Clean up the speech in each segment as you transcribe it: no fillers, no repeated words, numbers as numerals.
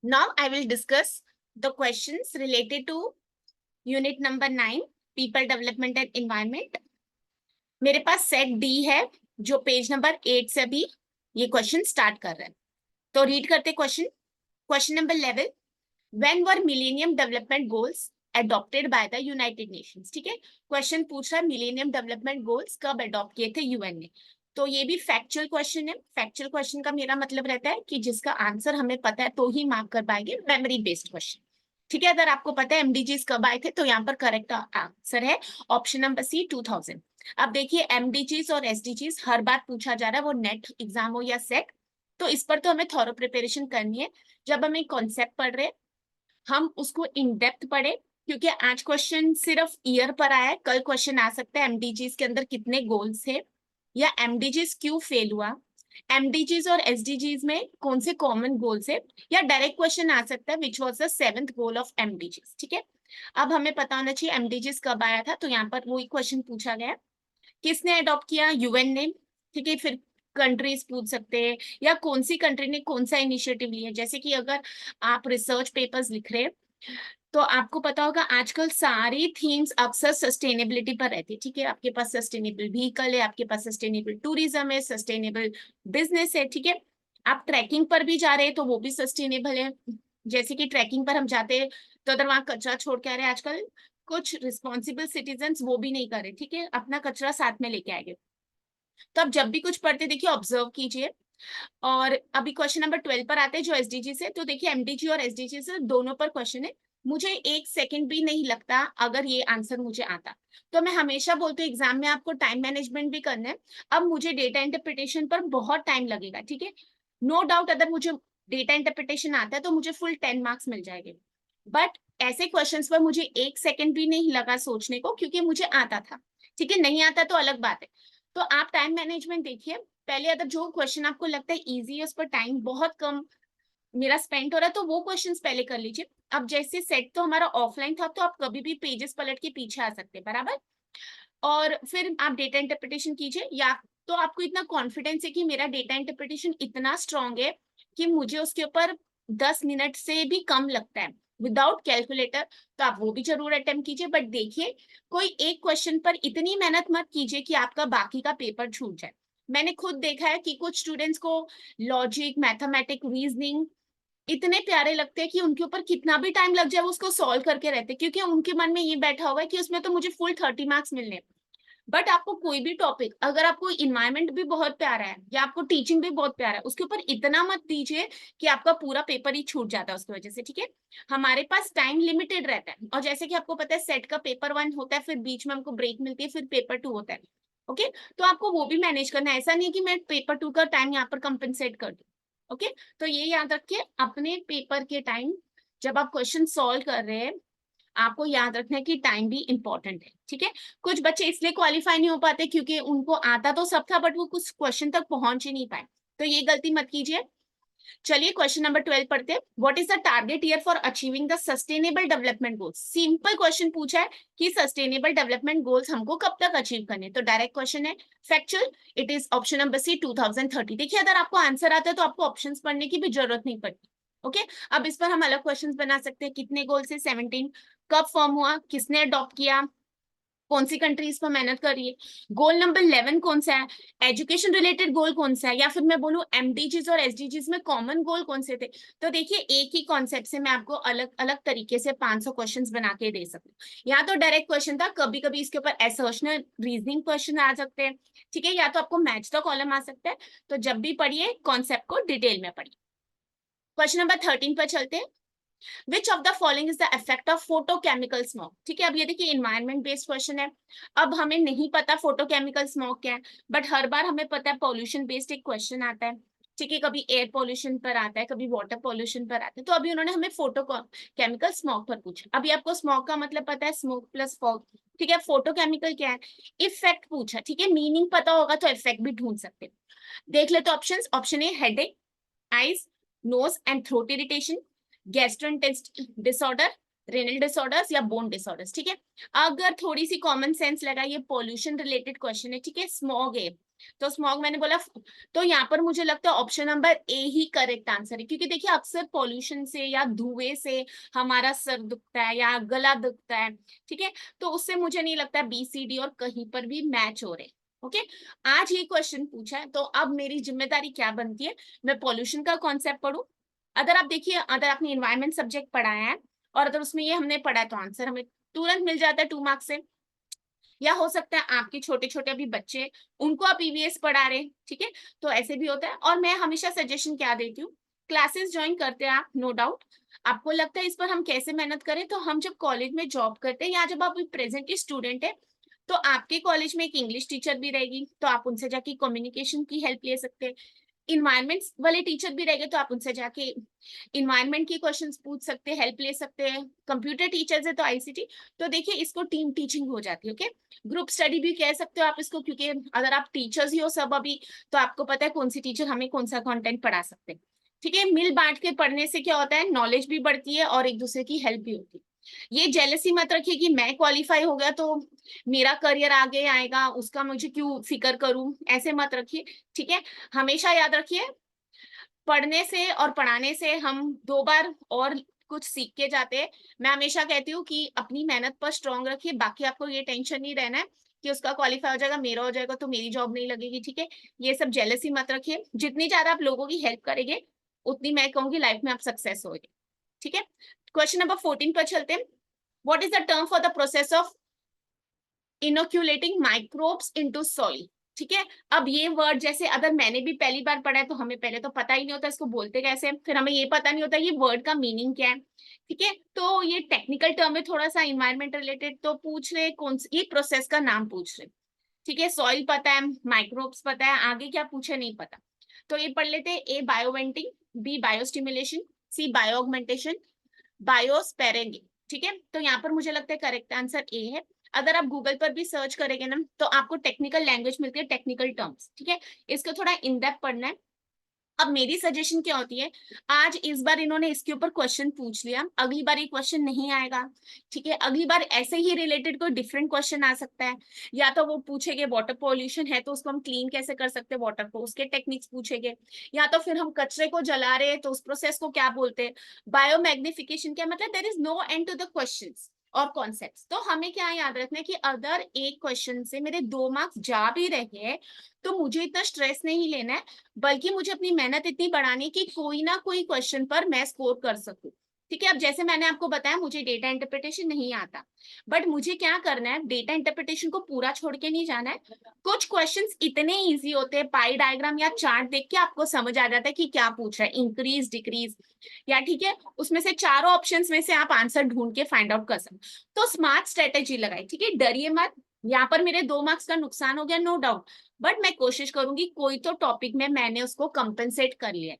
Now I will discuss the questions related to unit number 9, people development and environment. मेरे पास set D है जो page number 8 से भी ये क्वेश्चन स्टार्ट कर रहे हैं. तो रीड करते question. Question number 11, when were millennium development goals adopted by the United Nations. ठीक है, क्वेश्चन पूछ रहा है मिलेनियम डेवलपमेंट गोल्स कब अडॉप्ट किए थे यूएन ने. तो ये भी फैक्चुअल क्वेश्चन है. फैक्चुअल क्वेश्चन का मेरा मतलब रहता है कि जिसका आंसर हमें पता है तो ही मार्क कर पाएंगे. Memory based question. ठीक है, अगर आपको पता है एमडीजीज कब आए थे तो यहाँ पर करेक्ट आंसर है ऑप्शन नंबर सी 2000. अब देखिए एमडीजीज और एसडीजीज हर बार पूछा जा रहा है, वो नेट एग्जाम हो या सेट, तो इस पर तो हमें थॉरो प्रिपरेशन करनी है. जब हम एक कॉन्सेप्ट पढ़ रहे हैं हम उसको इन डेप्थ पढ़े, क्योंकि आज क्वेश्चन सिर्फ ईयर पर आया है. कल क्वेश्चन आ सकता है एमडीजीज के अंदर कितने गोल्स थे या एमडीजीज क्यों फेल हुआ, एमडीजीज और एसडीजीज में कौन से कॉमन गोल्स है, या डायरेक्ट क्वेश्चन आ सकता है which was the 7th goal of MDGs. ठीक है, अब हमें पता होना चाहिए एमडीजीज कब आया था. तो यहाँ पर वही क्वेश्चन पूछा गया है, किसने अडॉप्ट किया, यूएन ने. ठीक है, फिर कंट्रीज पूछ सकते हैं या कौन सी कंट्री ने कौन सा इनिशिएटिव लिया. जैसे कि अगर आप रिसर्च पेपर्स लिख रहे हैं तो आपको पता होगा आजकल सारी थीम्स अक्सर सस्टेनेबिलिटी पर रहती है. ठीक है, आपके पास सस्टेनेबल व्हीकल है, आपके पास सस्टेनेबल टूरिज्म है, सस्टेनेबल बिजनेस है. ठीक है, आप ट्रैकिंग पर भी जा रहे हैं तो वो भी सस्टेनेबल है. जैसे कि ट्रैकिंग पर हम जाते हैं तो अगर वहां कचरा छोड़ के आ रहे हैं, आजकल कुछ रिस्पॉन्सिबल सिटीजन वो भी नहीं कर रहे. ठीक है, अपना कचरा साथ में लेके आएंगे. तो आप जब भी कुछ पढ़ते देखिए ऑब्जर्व कीजिए. और अभी क्वेश्चन नंबर 12 पर आते हैं जो एसडीजी से. तो देखिए एमडीजी और एसडीजी से दोनों पर क्वेश्चन है. मुझे एक सेकंड भी नहीं लगता अगर ये आंसर मुझे आता. तो मैं हमेशा बोलती हूँ एग्जाम में आपको टाइम मैनेजमेंट भी करना है. अब मुझे डेटा इंटरप्रिटेशन पर बहुत टाइम लगेगा. ठीक है, नो डाउट अगर मुझे डेटा इंटरप्रिटेशन आता है तो मुझे फुल 10 मार्क्स मिल जाएंगे. बट ऐसे क्वेश्चंस पर मुझे एक सेकंड भी नहीं लगा सोचने को, क्योंकि मुझे आता था. ठीक है, नहीं आता तो अलग बात है. तो आप टाइम मैनेजमेंट देखिए. पहले अगर जो क्वेश्चन आपको लगता है इजी है उस पर टाइम बहुत कम मेरा स्पेंड हो रहा है तो वो क्वेश्चंस पहले कर लीजिए. अब जैसे सेट तो हमारा ऑफलाइन था तो आप कभी भी पेजेस पलट के पीछे आ सकते हैं, बराबर. और फिर आप डेटा इंटरप्रिटेशन कीजिए, या तो आपको इतना कॉन्फिडेंस है कि मेरा डेटा इंटरप्रिटेशन इतना स्ट्रांग है कि मुझे उसके ऊपर 10 मिनट से भी कम लगता है विदाउट कैलकुलेटर, तो आप वो भी जरूर अटेम्प्ट कीजिए. बट देखिए कोई एक क्वेश्चन पर इतनी मेहनत मत कीजिए कि आपका बाकी का पेपर छूट जाए. मैंने खुद देखा है कि कुछ स्टूडेंट्स को लॉजिक, मैथमेटिक, रीजनिंग इतने प्यारे लगते हैं कि उनके ऊपर कितना भी टाइम लग जाए वो उसको सॉल्व करके रहते हैं, क्योंकि उनके मन में ये बैठा हुआ है कि उसमें तो मुझे फुल 30 मार्क्स मिलने. बट आपको कोई भी टॉपिक, अगर आपको इन्वायरमेंट भी बहुत प्यारा है या आपको टीचिंग भी बहुत प्यारा है, उसके ऊपर इतना मत दीजिए कि आपका पूरा पेपर ही छूट जाता है उसकी वजह से. ठीक है, हमारे पास टाइम लिमिटेड रहता है. और जैसे कि आपको पता है सेट का पेपर 1 होता है, फिर बीच में हमको ब्रेक मिलती है, फिर पेपर 2 होता है. ओके, तो आपको वो भी मैनेज करना है. ऐसा नहीं कि मैं पेपर 2 का टाइम यहाँ पर कंपनसेट कर दूं. ओके, तो ये याद रखिए अपने पेपर के टाइम जब आप क्वेश्चन सॉल्व कर रहे हैं आपको याद रखना है कि टाइम भी इंपॉर्टेंट है. ठीक है, कुछ बच्चे इसलिए क्वालिफाई नहीं हो पाते क्योंकि उनको आता तो सब था बट वो कुछ क्वेश्चन तक पहुंच ही नहीं पाए. तो ये गलती मत कीजिए. चलिए क्वेश्चन नंबर 12 पढ़ते हैं. What is the target year for achieving the sustainable development goals. Simple question पूछा है कि सस्टेनेबल डेवलपमेंट गोल्स हमको कब तक अचीव करने. तो डायरेक्ट क्वेश्चन है, factual. It is option number C 2030. देखिए अगर आपको आंसर आता है तो आपको ऑप्शंस पढ़ने की भी जरूरत नहीं पड़ती. ओके, अब इस पर हम अलग क्वेश्चंस बना सकते हैं. कितने गोल्स है 17, कब फॉर्म हुआ, किसने अडॉप्ट किया, कौन सी कंट्रीज पर मेहनत कर रही है, गोल नंबर 11 कौन सा है, एजुकेशन रिलेटेड गोल कौन सा है, या फिर मैं बोलूं एमडीजीज और एसडीजीज में कॉमन गोल कौन से थे. तो देखिए एक ही कॉन्सेप्ट से मैं आपको अलग अलग तरीके से 500 क्वेश्चंस बना के दे सकती हूँ. यहाँ तो डायरेक्ट क्वेश्चन था, कभी कभी इसके ऊपर असर्शनल रीजनिंग क्वेश्चन आ सकते हैं. ठीक है, या तो आपको मैच द कॉलम आ सकता है. तो जब भी पढ़िए कॉन्सेप्ट को डिटेल में पढ़िए. क्वेश्चन नंबर 13 पर चलते हैं. Which of the following is the effect of photochemical smoke. ठीक है, अब ये देखिए इन्वायरमेंट बेस्ड क्वेश्चन है. अब हमें नहीं पता फोटोकेमिकल स्मोक क्या है, बट हर बार हमें पता है पॉल्यूशन बेस्ड एक क्वेश्चन आता है. ठीक है, कभी एयर पॉल्यूशन पर आता है, कभी वाटर पॉल्यूशन पर आता है. तो अभी उन्होंने हमें फोटो केमिकल स्मोक पर पूछा. अभी आपको स्मोक का मतलब पता है, स्मोक प्लस फॉग. ठीक है, फोटोकेमिकल क्या है, इफेक्ट पूछा. ठीक है, मीनिंग पता होगा तो इफेक्ट भी ढूंढ सकते. देख लेते option. Option A headache, eyes, nose and throat irritation, gastrointestinal disorder, renal disorders या बोन डिसऑर्डर्स. ठीक है, अगर थोड़ी सी कॉमन सेंस लगाइए, पॉल्यूशन रिलेटेड क्वेश्चन है. ठीक है, स्मॉग है, तो स्मॉग मैंने बोला, तो यहाँ पर मुझे लगता है ऑप्शन नंबर ए ही करेक्ट आंसर है, क्योंकि देखिए अक्सर पॉल्यूशन से या धुएं से हमारा सर दुखता है या गला दुखता है, ठीक है, तो उससे मुझे नहीं लगता बी सी डी और कहीं पर भी मैच हो रहे। ओके, आज ये क्वेश्चन पूछा है तो अब मेरी जिम्मेदारी क्या बनती है, मैं पॉल्यूशन का कॉन्सेप्ट पढ़ूं। अगर आप देखिए, अगर आपने इन्वायरमेंट सब्जेक्ट पढ़ाया है और अगर उसमें ये हमने पढ़ा है तो आंसर हमें तुरंत मिल जाता है 2 मार्क्स से। या हो सकता है आपके छोटे छोटे अभी बच्चे, उनको आप ईवीएस पढ़ा रहे, ठीक है, तो ऐसे भी होता है। और मैं हमेशा सजेशन क्या देती हूँ, क्लासेस ज्वाइन करते हैं आप, नो डाउट आपको लगता है इस पर हम कैसे मेहनत करें, तो हम जब कॉलेज में जॉब करते हैं या जब आप प्रेजेंट स्टूडेंट है, तो आपके कॉलेज में एक इंग्लिश टीचर भी रहेगी, तो आप उनसे जाके कम्युनिकेशन की हेल्प ले सकते हैं। इन्वायरमेंट वाले टीचर भी रहेंगे तो आप उनसे जाके इन्वायरमेंट के क्वेश्चंस पूछ सकते हैं, हेल्प ले सकते हैं। कंप्यूटर टीचर्स है तो आईसीटी, तो देखिए इसको टीम टीचिंग हो जाती है। ओके, ग्रुप स्टडी भी कह सकते हो आप इसको, क्योंकि अगर आप टीचर्स ही हो सब अभी, तो आपको पता है कौन सी टीचर हमें कौन सा कंटेंट पढ़ा सकते हैं। ठीक है, मिल बांट के पढ़ने से क्या होता है, नॉलेज भी बढ़ती है और एक दूसरे की हेल्प भी होती है। ये जेलसी मत रखिए कि मैं क्वालिफाई हो गया तो मेरा करियर आगे आएगा, उसका मुझे क्यों फिक्र करूं, ऐसे मत रखिए। ठीक है, हमेशा याद रखिए, पढ़ने से और पढ़ाने से हम 2 बार और कुछ सीख के जाते हैं। मैं हमेशा कहती हूँ कि अपनी मेहनत पर स्ट्रांग रखिए, बाकी आपको ये टेंशन नहीं रहना है कि उसका क्वालिफाई हो जाएगा, मेरा हो जाएगा तो मेरी जॉब नहीं लगेगी। ठीक है, ये सब जेलसी मत रखिए, जितनी ज्यादा आप लोगों की हेल्प करेंगे उतनी मैं कहूंगी लाइफ में आप सक्सेस होगे। ठीक है, क्वेश्चन नंबर 14 पर चलते हैं। What is the term for the process of inoculating microbes into soil? ठीक है, अब ये वर्ड जैसे अगर मैंने भी पहली बार पढ़ा है तो हमें पहले तो पता ही नहीं होता इसको बोलते कैसे, फिर हमें ये पता नहीं होता ये वर्ड का मीनिंग क्या है। ठीक है, तो ये टेक्निकल टर्म है थोड़ा सा इन्वायरमेंट रिलेटेड, तो पूछ रहे कौन ये प्रोसेस का नाम पूछ रहे। ठीक है, सॉइल पता है, माइक्रोब्स पता है, आगे क्या पूछे नहीं पता। तो ये पढ़ लेते हैं, ए बायोवेंटिंग, बी बायोस्टिमुलेशन, सी बायोऑगमेंटेशन, बायोस्पेरेंगे। ठीक है, तो यहाँ पर मुझे लगता है करेक्ट आंसर ए है। अगर आप गूगल पर भी सर्च करेंगे ना तो आपको टेक्निकल लैंग्वेज मिलती है, टेक्निकल टर्म्स। ठीक है, इसको थोड़ा इन डेप्थ पढ़ना है। अब मेरी सजेशन क्या होती है, आज इस बार इन्होंने इसके ऊपर क्वेश्चन पूछ लिया, अगली बार ये क्वेश्चन नहीं आएगा। ठीक है, अगली बार ऐसे ही रिलेटेड कोई डिफरेंट क्वेश्चन आ सकता है, या तो वो पूछेंगे वाटर पॉल्यूशन है तो उसको हम क्लीन कैसे कर सकते हैं वाटर को, उसके टेक्निक्स पूछेंगे, या तो फिर हम कचरे को जला रहे हैं तो उस प्रोसेस को क्या बोलते हैं, बायोमैग्निफिकेशन क्या, मतलब there is no end to the questions और कॉन्सेप्ट्स। तो हमें क्या याद रखना है कि अगर एक क्वेश्चन से मेरे 2 मार्क्स जा भी रहे हैं तो मुझे इतना स्ट्रेस नहीं लेना है, बल्कि मुझे अपनी मेहनत इतनी बढ़ानी कि कोई ना कोई क्वेश्चन पर मैं स्कोर कर सकूं। ठीक है, अब जैसे मैंने आपको बताया मुझे डेटा इंटरप्रिटेशन नहीं आता, बट मुझे क्या करना है, डेटा इंटरप्रिटेशन को पूरा छोड़ के नहीं जाना है। कुछ क्वेश्चंस इतने इजी होते हैं, पाई डायग्राम या चार्ट देख के आपको समझ आ जाता है कि क्या पूछ रहा है, इंक्रीज डिक्रीज, या ठीक है उसमें से चारों ऑप्शंस में से आप आंसर ढूंढ के फाइंड आउट कर सकते। तो स्मार्ट स्ट्रेटेजी लगाई, ठीक है, डरिए मत। यहाँ पर मेरे 2 मार्क्स का नुकसान हो गया, नो डाउट, बट मैं कोशिश करूंगी कोई तो टॉपिक में मैंने उसको कंपनसेट कर लिया।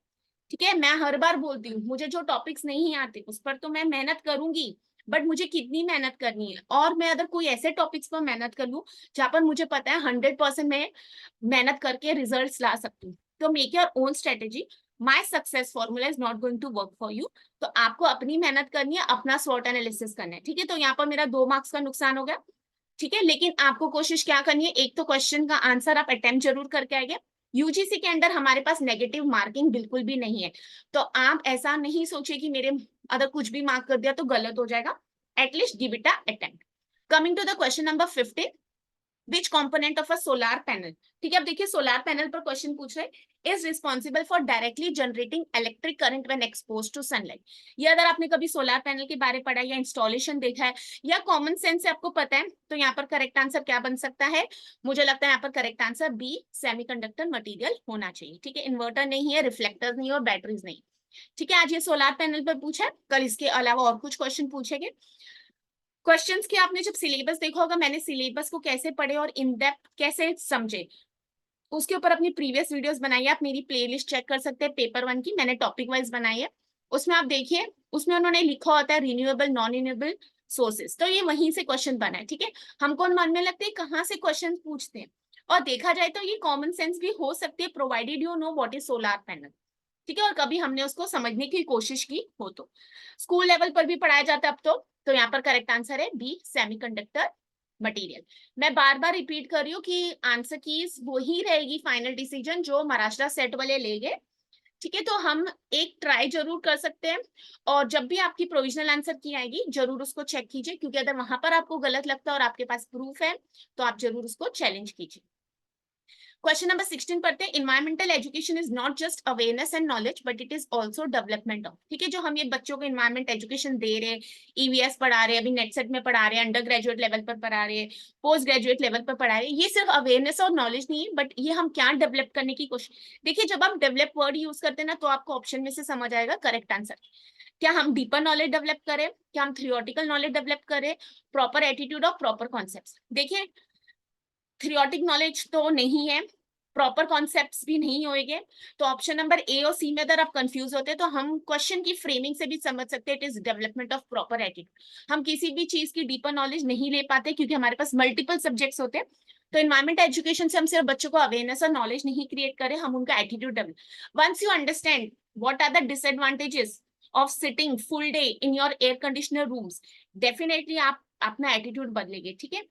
ठीक है, मैं हर बार बोलती हूँ मुझे जो टॉपिक्स नहीं आते उस पर तो मैं मेहनत करूंगी, बट मुझे कितनी मेहनत करनी है, और मैं अगर कोई ऐसे टॉपिक्स पर मेहनत कर लूं जहां पर मुझे पता है 100% मैं मेहनत करके रिजल्ट्स ला सकती हूँ। तो make your own strategy, my success formula is not going to work for you. तो आपको अपनी मेहनत करनी है, अपना स्वॉट एनालिसिस करना है। ठीक है, तो यहाँ पर मेरा 2 मार्क्स का नुकसान हो गया। ठीक है, लेकिन आपको कोशिश क्या करनी है, एक तो क्वेश्चन का आंसर आप अटेम्प्ट जरूर करके आएंगे। यूजीसी के अंदर हमारे पास नेगेटिव मार्किंग बिल्कुल भी नहीं है, तो आप ऐसा नहीं सोचिए कि मेरे अगर कुछ भी मार्क कर दिया तो गलत हो जाएगा, at least give it a attempt. Coming to the question number 15, which component of a solar panel. ठीक है, अब देखिए सोलार पैनल पर क्वेश्चन पूछ रहे is responsible for directly generating electric current when exposed to sunlight. ये अगर आपने कभी सोलार पैनल के बारे पढ़ा या इंस्टॉलेशन देखा है या कॉमन सेंस से आपको पता है, तो यहाँ पर करेक्ट आंसर क्या बन सकता है, मुझे लगता है यहाँ पर correct answer B semiconductor material होना चाहिए। ठीक है, इन्वर्टर नहीं है, रिफ्लेक्टर्स नहीं और बैटरीज नहीं। ठीक है, आज ये सोलार पैनल पर पूछा है, कल इसके अलावा और कुछ क्वेश्चन पूछेंगे। क्वेश्चंस के आपने जब सिलेबस देखा होगा, मैंने सिलेबस को कैसे पढ़े और इन डेप्थ कैसे समझे उसके ऊपर अपनी प्रीवियस वीडियोस बनाई है, आप मेरी प्लेलिस्ट चेक कर सकते हैं, पेपर 1 की मैंने टॉपिक वाइज बनाई है। उसमें आप देखिए, उसमें उन्होंने लिखा होता है रिन्यूएबल नॉन रिन्यूएबल सोर्सेस, तो ये वहीं से क्वेश्चन बना है। ठीक है, हमको मानने लगते हैं कहाँ से क्वेश्चन पूछते हैं, और देखा जाए तो ये कॉमन सेंस भी हो सकती है, provided you know what is solar panel. ठीक है, और कभी हमने उसको समझने की कोशिश की हो तो स्कूल लेवल पर भी पढ़ाया जाता है अब तो यहाँ पर करेक्ट आंसर है बी सेमीकंडक्टर मटेरियल। मैं बार बार रिपीट कर रही हूँ कि आंसर कीज वही रहेगी फाइनल डिसीजन जो महाराष्ट्र सेट वाले ले गए, ठीक है। तो हम एक ट्राई जरूर कर सकते हैं, और जब भी आपकी प्रोविजनल आंसर की आएगी जरूर उसको चेक कीजिए, क्योंकि अगर वहां पर आपको गलत लगता है और आपके पास प्रूफ है तो आप जरूर उसको चैलेंज कीजिए। क्वेश्चन नंबर 16 पढ़ते हैं। Environmental education is not just awareness and knowledge but it is also development of, ठीक है। जो हम ये बच्चों को इन्वायरमेंट एजुकेशन दे रहे हैं, ईवीएस पढ़ा रहे हैं, अभी नेट सेट में पढ़ा रहे हैं, अंडर ग्रेजुएट लेवल पर पढ़ा रहे हैं, पोस्ट ग्रेजुएट लेवल पर पढ़ा रहे हैं, ये सिर्फ अवेयरनेस और नॉलेज नहीं है, बट ये हम क्या डेवलप करने की कोशिश। देखिए जब आप डेवलप वर्ड यूज करते हैं ना तो आपको ऑप्शन में से समझ आएगा करेक्ट आंसर। क्या हम डीपर नॉलेज डेवलप करें, क्या हम थियोरटिकल नॉलेज डेवलप करें, प्रॉपर एटीट्यूड और प्रॉपर कॉन्सेप्ट। देखिए थियोरटिक नॉलेज तो नहीं है, प्रॉपर कॉन्सेप्ट्स भी नहीं होंगे, तो ऑप्शन नंबर ए और सी में अगर आप कंफ्यूज होते हैं तो हम क्वेश्चन की फ्रेमिंग से भी समझ सकते हैं it is development of proper attitude. हम किसी भी चीज की डीपर नॉलेज नहीं ले पाते क्योंकि हमारे पास मल्टीपल सब्जेक्ट्स होते हैं। तो इन्वायरमेंट एजुकेशन से हम सिर्फ बच्चों को अवेयरनेस और नॉलेज नहीं क्रिएट करें, हम उनका attitude develop. Once you understand what are the disadvantages of sitting full day in your air conditioner rooms, definitely आप अपना एटीट्यूड बदलेंगे, ठीक है।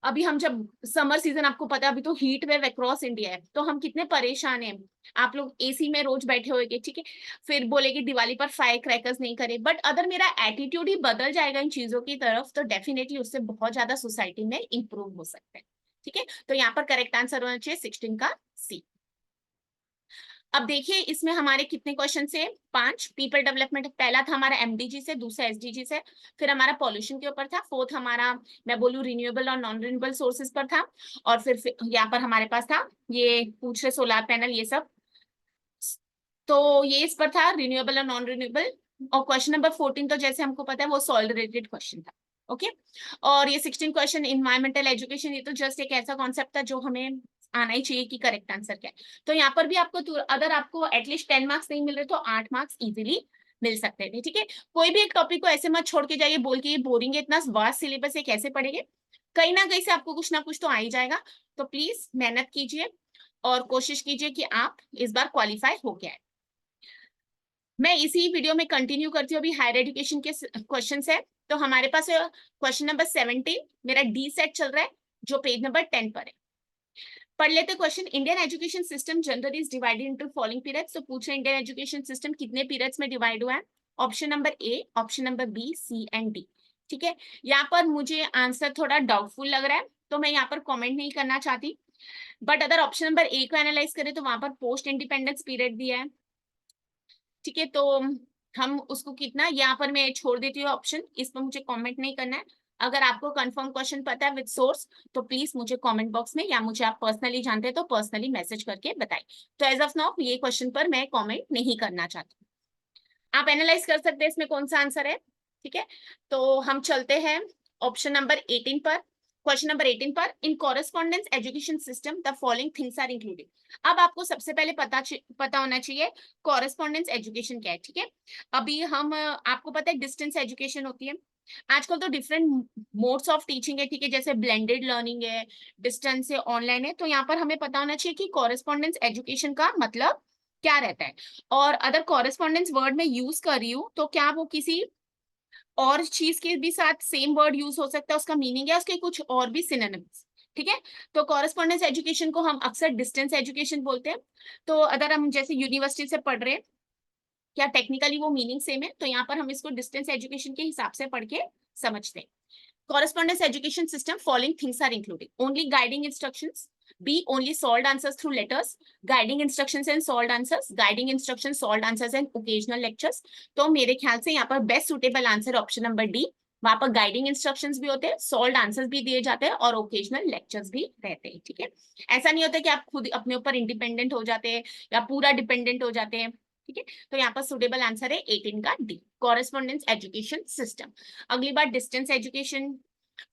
अभी हम जब समर सीजन, आपको पता है अभी तो हीट वेव अक्रॉस इंडिया है, तो हम कितने परेशान हैं। आप लोग एसी में रोज बैठे होंगे, ठीक है, फिर बोलेगे दिवाली पर फायर क्रैकर्स नहीं करे, बट अगर मेरा एटीट्यूड ही बदल जाएगा इन चीजों की तरफ तो डेफिनेटली उससे बहुत ज्यादा सोसाइटी में इंप्रूव हो सकता है, ठीक है। तो यहाँ पर करेक्ट आंसर होना चाहिए 16 का सी। अब देखिए इसमें हमारे कितने क्वेश्चन से, 5। पीपल डेवलपमेंट पहला था हमारा एमडीजी से, दूसरा एसडीजी से, फिर हमारा पॉल्यूशन के ऊपर था, फोर्थ हमारा मैं बोलूँ रिन्यूएबल और नॉन रिन्यूएबल सोर्सेज पर था, और फिर यहाँ पर हमारे पास था ये पूछ रहे सोलर पैनल ये सब, तो ये इस पर था रिन्यूएबल और नॉन रिन्यूएबल। और क्वेश्चन नंबर 14 तो जैसे हमको पता है वो सॉइल रिलेटेड क्वेश्चन था, ओके। और ये 16 क्वेश्चन इन्वायरमेंटल एजुकेशन, ये तो जस्ट एक ऐसा कॉन्सेप्ट था जो हमें आना ही चाहिए कि करेक्ट आंसर क्या है। तो यहाँ पर भी आपको अगर आपको एटलीस्ट 10 मार्क्स नहीं मिल रहे तो 8 मार्क्स इजीली मिल सकते थे, ठीक है। कोई भी एक टॉपिक को ऐसे मत छोड़ के जाइए बोल के ये बोरिंग है, इतना वास्ट सिलेबस है कैसे पढ़ेंगे, कहीं ना कहीं से आपको कुछ ना कुछ तो आ ही जाएगा। तो प्लीज मेहनत कीजिए और कोशिश कीजिए कि आप इस बार क्वालिफाई हो गया है। मैं इसी वीडियो में कंटिन्यू करती हूँ, अभी हायर एजुकेशन के क्वेश्चन है। तो हमारे पास क्वेश्चन नंबर 17 मेरा डी सेट चल रहा है जो पेज नंबर 10 पर है। पढ़ लेते question. Indian education system generally is divided into following periods. तो पूछ रहे इंडियन एजुकेशन सिस्टम कितने पीरियड्स में डिवाइड हुआ है। Option number A, option number B, C and D, ठीक है। यहाँ पर मुझे आंसर थोड़ा डाउटफुल लग रहा है तो मैं यहाँ पर कॉमेंट नहीं करना चाहती, बट अगर ऑप्शन नंबर ए को एनालाइज करें तो वहां पर पोस्ट इंडिपेंडेंस पीरियड दिया है, ठीक है। तो हम उसको कितना, यहाँ पर मैं छोड़ देती हूँ ऑप्शन, इस पर मुझे कमेंट नहीं करना है। अगर आपको कंफर्म क्वेश्चन पता है विद सोर्स तो प्लीज मुझे कमेंट बॉक्स में, या मुझे आप पर्सनली जानते हैं तो पर्सनली मैसेज करके बताइए। तो एज ऑफ नाउ ये क्वेश्चन पर मैं कमेंट नहीं करना चाहती। आप एनालाइज कर सकते हैं इसमें कौन सा आंसर है, ठीक है। तो हम चलते हैं ऑप्शन नंबर 18 पर। क्वेश्चन नंबर 18 पर, in correspondence education system the following things are included. अब आपको सबसे पहले पता होना चाहिए कॉरेस्पॉन्डेंस एजुकेशन क्या है, ठीक है। अभी हम आपको पता है डिस्टेंस एजुकेशन होती है, आजकल तो डिफरेंट मोड्स ऑफ टीचिंग है, ठीक है, जैसे ब्लेंडेड लर्निंग है, डिस्टेंस है, ऑनलाइन है। तो यहाँ पर हमें पता होना चाहिए कि कॉरेस्पॉन्डेंस एजुकेशन का मतलब क्या रहता है। और अगर कॉरेस्पॉन्डेंस वर्ड में यूज कर रही हूँ तो क्या वो किसी और चीज के भी साथ सेम वर्ड यूज हो सकता है, उसका मीनिंग है उसके कुछ और भी सिनोनिम्स, ठीक है। तो कॉरेस्पॉन्डेंस एजुकेशन को हम अक्सर डिस्टेंस एजुकेशन बोलते हैं। तो अगर हम जैसे यूनिवर्सिटी से पढ़ रहे हैं, क्या टेक्निकली वो मीनिंग सेम है, तो यहाँ पर हम इसको डिस्टेंस एजुकेशन के हिसाब से पढ़ के समझते हैं। Correspondence education system following things are included. Only guiding instructions. B, only solved answers through letters. Guiding instructions and solved answers. Guiding instructions, solved answers and occasional lectures. तो मेरे ख्याल से यहाँ पर best suitable answer option number D. वहां पर guiding instructions भी होते हैं, सॉल्व आंसर्स भी दिए जाते हैं और ओकेजनल लेक्चर्स भी रहते हैं, ठीक है। ऐसा नहीं होता कि आप खुद अपने ऊपर इंडिपेंडेंट हो जाते हैं या पूरा डिपेंडेंट हो जाते हैं, ठीक है। तो यहाँ पर सुटेबल आंसर है 18 का डी, कॉरेस्पॉन्डेंस एजुकेशन सिस्टम। अगली बार डिस्टेंस एजुकेशन,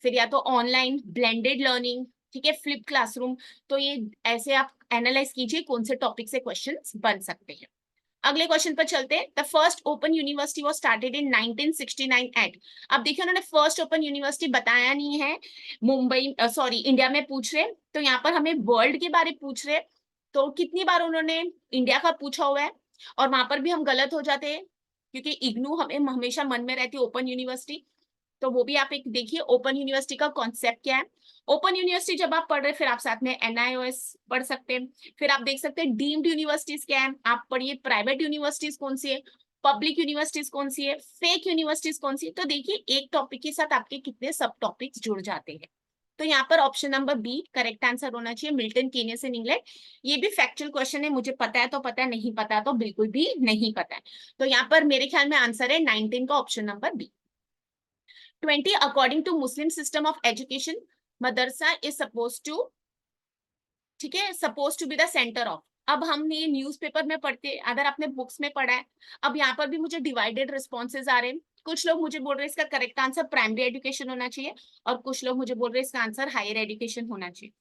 फिर या तो ऑनलाइन, ब्लेंडेड लर्निंग, ठीक है, फ्लिप क्लासरूम। तो ये ऐसे आप एनालाइज कीजिए कौन से टॉपिक से क्वेश्चंस बन सकते हैं। अगले क्वेश्चन पर चलते हैं। The first open university was started in 1969 at. अब देखिए उन्होंने फर्स्ट ओपन यूनिवर्सिटी बताया नहीं है, मुंबई सॉरी इंडिया में पूछ रहे, तो यहाँ पर हमें वर्ल्ड के बारे पूछ रहे, तो कितनी बार उन्होंने इंडिया का पूछा हुआ है और वहां पर भी हम गलत हो जाते हैं क्योंकि इग्नू हमें हमेशा मन में रहती है ओपन यूनिवर्सिटी। तो वो भी आप एक देखिए ओपन यूनिवर्सिटी का कॉन्सेप्ट क्या है। ओपन यूनिवर्सिटी जब आप पढ़ रहे हैं फिर आप साथ में NIOS पढ़ सकते हैं। फिर आप देख सकते हैं डीम्ड यूनिवर्सिटीज क्या है, आप पढ़िए प्राइवेट यूनिवर्सिटीज कौन सी है, पब्लिक यूनिवर्सिटीज कौन सी है, फेक यूनिवर्सिटीज कौन सी है। तो देखिए एक टॉपिक के साथ आपके कितने सब टॉपिक्स जुड़ जाते हैं। तो यहाँ पर option number B correct answer होना चाहिए, मिल्टन कीनियस इन इंग्लैंड। ये भी फैक्चुअल क्वेश्चन है, मुझे पता है तो पता है, नहीं पता तो बिल्कुल भी नहीं पता है। तो यहाँ पर मेरे ख्याल में आंसर है 19 का option number B. 20 according to Muslim system of education madrasa is suppose to, ठीक है, suppose to be the centre of. अब हमने ये न्यूज़पेपर में पढ़ते, अगर आपने बुक्स में पढ़ा है, अब यहाँ पर भी मुझे डिवाइडेड रिस्पॉन्सेज आ रहे हैं। कुछ लोग मुझे बोल रहे हैं इसका करेक्ट आंसर प्राइमरी एजुकेशन होना चाहिए, और कुछ लोग मुझे बोल रहे हैं इसका आंसर हायर एजुकेशन होना चाहिए।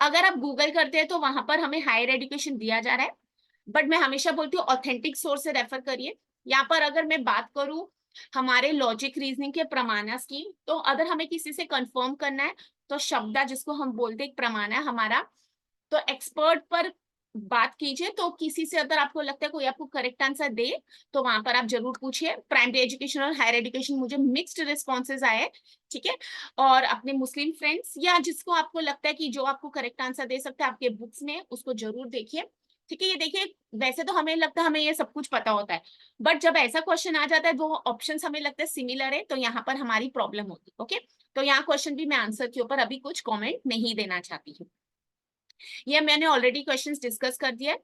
अगर आप गूगल करते हैं तो वहां पर हमें हायर एजुकेशन दिया जा रहा है, बट मैं हमेशा बोलती हूँ ऑथेंटिक सोर्स से रेफर करिए। यहाँ पर अगर मैं बात करूँ हमारे लॉजिक रीजनिंग के प्रमाणस की, तो अगर हमें किसी से कंफर्म करना है तो शब्दा जिसको हम बोलते हैं प्रमाण है हमारा, तो एक्सपर्ट पर बात कीजिए। तो किसी से अगर आपको लगता है कोई आपको करेक्ट आंसर दे तो वहां पर आप जरूर पूछिए। प्राइमरी एजुकेशन और हायर एजुकेशन मुझे मिक्स्ड रिस्पॉन्सेज आए, ठीक है। और अपने मुस्लिम फ्रेंड्स या जिसको आपको लगता है कि जो आपको करेक्ट आंसर दे सकता है आपके बुक्स में, उसको जरूर देखिए, ठीक है। ये देखिए वैसे तो हमें लगता है हमें ये सब कुछ पता होता है, बट जब ऐसा क्वेश्चन आ जाता है दो ऑप्शंस हमें लगता है सिमिलर है, तो यहाँ पर हमारी प्रॉब्लम होती है। ओके, तो यहाँ क्वेश्चन भी मैं आंसर के ऊपर अभी कुछ कॉमेंट नहीं देना चाहती हूँ, ये मैंने ऑलरेडी क्वेश्चंस डिस्कस कर दिया।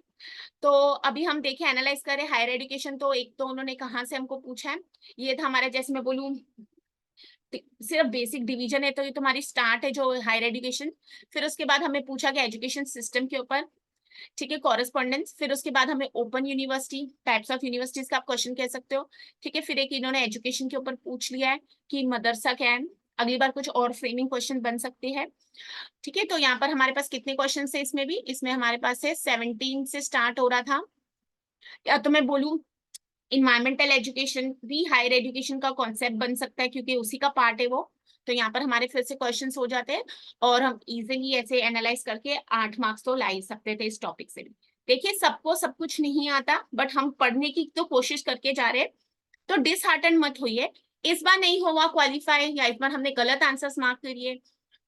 तो अभी हम देखें एनालाइज करें हायर एजुकेशन। तो एक तो उन्होंने कहाँ से हमको पूछा है, ये था हमारे, जैसे मैं बोलूँ सिर्फ बेसिक डिवीजन है, तो ये तुम्हारी स्टार्ट है जो हायर एजुकेशन। फिर उसके बाद हमें पूछा गया एजुकेशन सिस्टम के ऊपर, ठीक है, कॉरेस्पॉन्डेंस। फिर उसके बाद हमें open university, types of universities का आप क्वेश्चन कह सकते हो, ठीक है। फिर एक इन्होंने एजुकेशन के ऊपर पूछ लिया है कि मदरसा क्या है। अगली बार कुछ और फ्रेमिंग क्वेश्चन बन सकते हैं, ठीक है। तो यहाँ पर हमारे पास कितने क्वेश्चन है इसमें भी, इसमें हमारे पास है 17 से स्टार्ट हो रहा था। या तो मैं बोलूँ इन्वायरमेंटल एजुकेशन भी हायर एजुकेशन का कॉन्सेप्ट बन सकता है क्योंकि उसी का पार्ट है वो। तो यहाँ पर हमारे फिर से क्वेश्चंस हो जाते हैं और हम इजीली ऐसे एनालाइज करके 8 मार्क्स तो ला ही सकते थे इस टॉपिक से भी। देखिए सबको सब कुछ नहीं आता, बट हम पढ़ने की तो कोशिश करके जा रहे हैं, तो डिसहार्टन मत होइए। इस बार नहीं हुआ क्वालिफाई या इस बार हमने गलत आंसर्स मार्क करिए,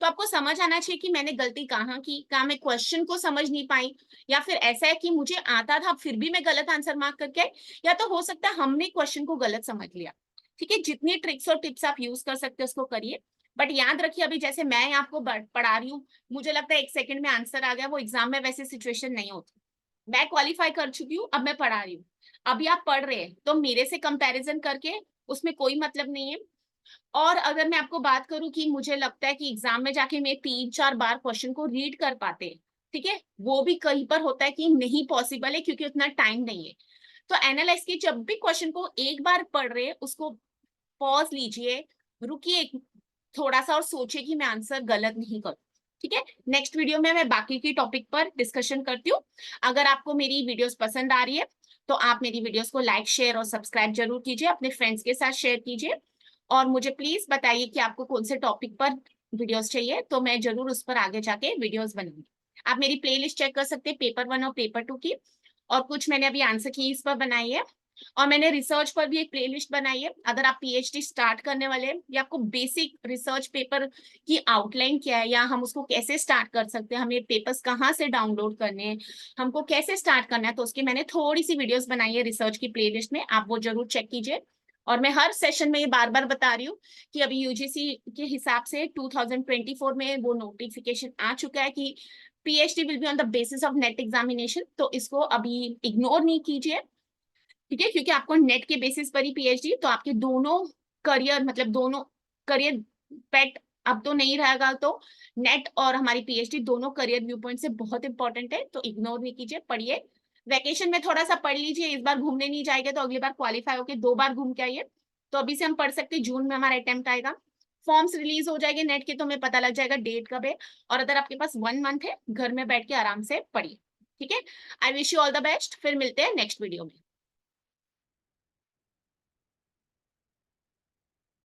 तो आपको समझ आना चाहिए कि मैंने गलती कहाँ की, कहाँ मैं क्वेश्चन को समझ नहीं पाई, या फिर ऐसा है कि मुझे आता था फिर भी मैं गलत आंसर मार्क करके आई, या तो हो सकता है हमने क्वेश्चन को गलत समझ लिया, ठीक है। जितनी ट्रिक्स और टिप्स आप यूज कर सकते हो उसको करिए, बट याद रखिए अभी जैसे मैं आपको पढ़ा रही हूँ, मुझे लगता है 1 सेकंड में आंसर आ गया, वो एग्जाम में वैसे सिचुएशन नहीं होती। मैं क्वालिफाई कर चुकी हूँ, अब मैं पढ़ा रही हूँ, अभी आप पढ़ रहे हैं तो मेरे से कंपैरिजन करके उसमें कोई मतलब नहीं है। और अगर मैं आपको बात करूं कि मुझे लगता है कि एग्जाम में जाके मैं 3-4 बार क्वेश्चन को रीड कर पाते, ठीक है, वो भी कहीं पर होता है कि नहीं पॉसिबल है क्योंकि उतना टाइम नहीं है। तो एनालाइज की जब भी क्वेश्चन को एक बार पढ़ रहे उसको पॉज लीजिए, रुकिए थोड़ा सा और सोचिए कि मैं आंसर गलत नहीं करूं, ठीक है। नेक्स्ट वीडियो में मैं बाकी की टॉपिक पर डिस्कशन करती हूँ। अगर आपको मेरी वीडियोस पसंद आ रही है तो आप मेरी वीडियोस को लाइक शेयर और सब्सक्राइब जरूर कीजिए, अपने फ्रेंड्स के साथ शेयर कीजिए, और मुझे प्लीज बताइए कि आपको कौन से टॉपिक पर वीडियोस चाहिए, तो मैं जरूर उस पर आगे जाके वीडियोस बनाऊंगी। आप मेरी प्लेलिस्ट चेक कर सकते हैं पेपर 1 और पेपर 2 की, और कुछ मैंने अभी आंसर की इस पर बनाई है, और मैंने रिसर्च पर भी एक प्लेलिस्ट बनाई है। अगर आप पीएचडी स्टार्ट करने वाले हैं या आपको बेसिक रिसर्च पेपर की आउटलाइन क्या है या हम उसको कैसे स्टार्ट कर सकते हैं, हमें पेपर्स कहाँ से डाउनलोड करने हैं, हमको कैसे स्टार्ट करना है, तो उसकी मैंने थोड़ी सी वीडियोस बनाई है रिसर्च की प्लेलिस्ट में, आप वो जरूर चेक कीजिए। और मैं हर सेशन में ये बार बार बता रही हूँ कि अभी यूजीसी के हिसाब से 2024 में वो नोटिफिकेशन आ चुका है कि PhD will be on the basis of net examination, तो इसको अभी इग्नोर नहीं कीजिए, ठीक है, क्योंकि आपको नेट के बेसिस पर ही पीएचडी, तो आपके दोनों करियर मतलब दोनों करियर पेट अब तो नहीं रहेगा, तो नेट और हमारी पीएचडी दोनों करियर व्यू पॉइंट से बहुत इंपॉर्टेंट है, तो इग्नोर नहीं कीजिए, पढ़िए। वैकेशन में थोड़ा सा पढ़ लीजिए, इस बार घूमने नहीं जाएंगे तो अगली बार क्वालिफाई होके 2 बार घूम के आइए। तो अभी से हम पढ़ सकते हैं, जून में हमारा अटेम्प्ट आएगा, फॉर्म्स रिलीज हो जाएंगे नेट के, तो हमें पता लग जाएगा डेट कब है, और अगर आपके पास 1 मंथ है घर में बैठ के आराम से पढ़िए, ठीक है। I wish you all the best, फिर मिलते हैं नेक्स्ट वीडियो में।